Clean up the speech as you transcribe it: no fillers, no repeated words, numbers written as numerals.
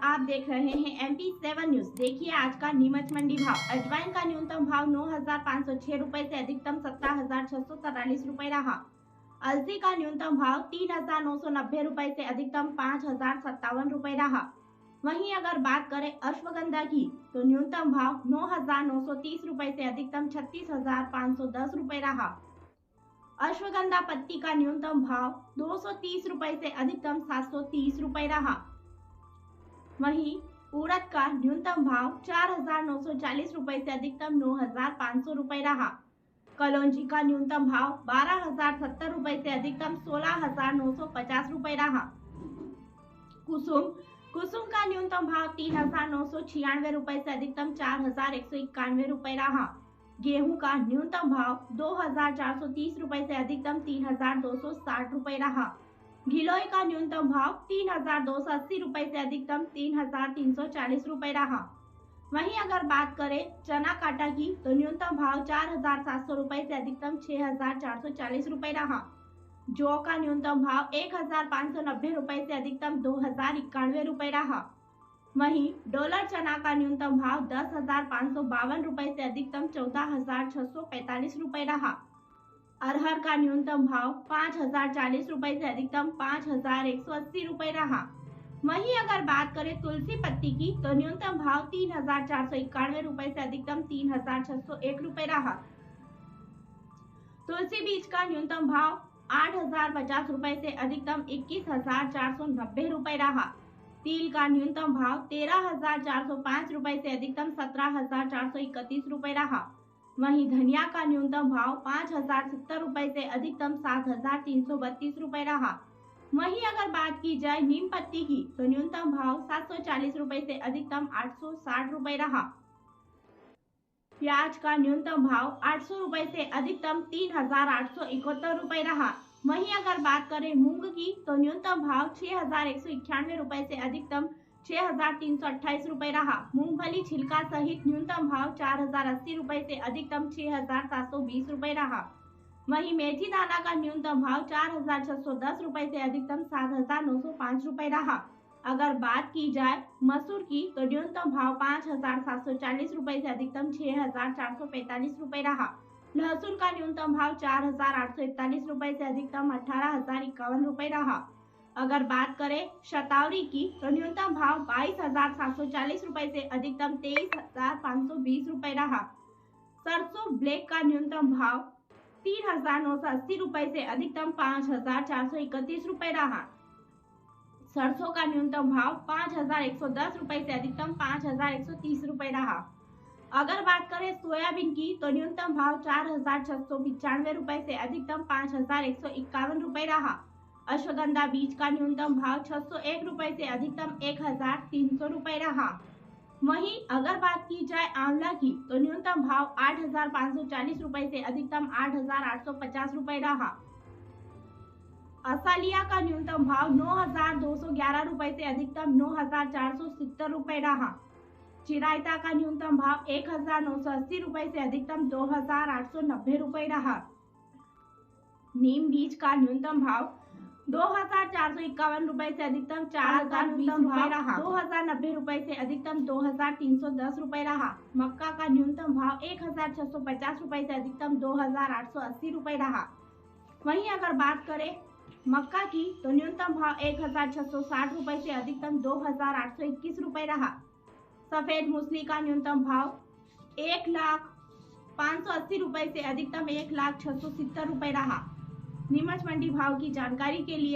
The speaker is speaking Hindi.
आप देख रहे हैं MP7 न्यूज। देखिए आज का नीमच मंडी भाव। अजवाइन का न्यूनतम भाव 9,506 रुपए से अधिकतम 17,643 रुपए रहा। अलसी का न्यूनतम भाव 3,990 रुपए से अधिकतम 5,057 रुपए रहा। वहीं अगर बात करें अश्वगंधा की तो न्यूनतम भाव 9,930 रुपए से अधिकतम 36,510 रुपए रहा। अश्वगंधा पत्ती का न्यूनतम भाव 230 रुपए से अधिकतम 730 रुपए रहा। वहीं उड़द का न्यूनतम भाव 4,940 रुपए से अधिकतम 9,500 रुपए रहा। कलौंजी का न्यूनतम भाव 12,070 रुपए से अधिकतम 16,950 रुपए रहा। कुसुम का न्यूनतम भाव 3,996 रुपए से अधिकतम 4,191 रुपए रहा। गेहूं का न्यूनतम भाव 2,430 रुपए से अधिकतम 3,260 रुपए रहा। घिलोय का न्यूनतम भाव 3,280 रुपए से अधिकतम 3,340 रुपए रहा। वहीं अगर बात करें चना काटा की तो न्यूनतम भाव 4,700 रुपए से अधिकतम 6,440 रुपए रहा। जौ का न्यूनतम भाव 1,590 रुपए से अधिकतम 2,091 रुपए रहा। वहीं डॉलर चना का न्यूनतम भाव 10,552 रुपए से अधिकतम 14,645 रुपए रहा। अरहर का न्यूनतम भाव 5,040 रुपए से अधिकतम 5,180 रुपए रहा। वहीं अगर बात करें तुलसी पत्ती की तो न्यूनतम भाव 3,491 रुपए से अधिकतम 3,601 रुपए रहा। तुलसी बीज का न्यूनतम भाव 8,050 रुपए से अधिकतम 21,490 रुपए रहा। तिल का न्यूनतम भाव 13,405 रुपए से अधिकतम 17,431 रुपए रहा। वहीं धनिया का न्यूनतम भाव 5,070 रुपए से अधिकतम 7,332 रुपए रहा। वहीं अगर बात की जाए नीम पत्ती की तो न्यूनतम भाव 740 रुपए से अधिकतम 860 रुपए रहा। प्याज का न्यूनतम भाव 800 रुपए से अधिकतम 3,871 रुपए रहा। वहीं अगर बात करें मूंग की तो न्यूनतम भाव 6,191 रुपए से अधिकतम 6,328 रुपए रहा। मूंगफली छिलका सहित न्यूनतम भाव 4,080 रुपए से अधिकतम 6,720 रुपए रहा। वहीं मेथी दाना का न्यूनतम भाव 4,610 रुपए से अधिकतम 7,905 रुपए रहा। अगर बात की जाए मसूर की तो न्यूनतम भाव 5,740 रुपए से अधिकतम 6,445 रुपए रहा। लहसुन का न्यूनतम भाव 4,841 रुपए से अधिकतम 18,051 रुपए रहा। अगर बात करें शतावरी की तो न्यूनतम भाव 22,740 रुपए से अधिकतम 23,520 रुपए रहा। सरसों ब्लैक का न्यूनतम भाव 3,980 रुपए से अधिकतम 5,431 रुपए रहा। सरसों का न्यूनतम भाव 5,110 रुपए से अधिकतम 5,130 रुपए रहा। अगर बात करें सोयाबीन की तो न्यूनतम भाव 4,695 रुपए से अधिकतम 5,151 रुपए रहा। अश्वगंधा बीज का न्यूनतम भाव 601 रुपए से अधिकतम 1,300 रुपए रहा। वहीं अगर बात की जाए आंवला की तो न्यूनतम भाव 8,540 रुपए से अधिकतम 8,850 रुपए रहा। असालिया का न्यूनतम भाव 9,211 रुपए से अधिकतम 9,470 रुपए रहा। चिरायता का न्यूनतम भाव 1,980 रुपए से अधिकतम 2,890 रुपए रहा। नीम बीज का न्यूनतम भाव 2,451 रुपए से अधिकतम 4,000 न्यूनतम भाव रहा। 2,090 रुपए से अधिकतम 2,310 रुपए रहा। मक्का का न्यूनतम भाव 1,650 रुपए से अधिकतम 2,880 रुपए रहा। वहीं अगर बात करें मक्का की तो न्यूनतम भाव 1,660 रुपए से अधिकतम 2,821 रुपए रहा। सफेद मूसली का न्यूनतम भाव 1,580 रुपए से अधिकतम 1,670 रुपए रहा। नीमच मंडी भाव की जानकारी के लिए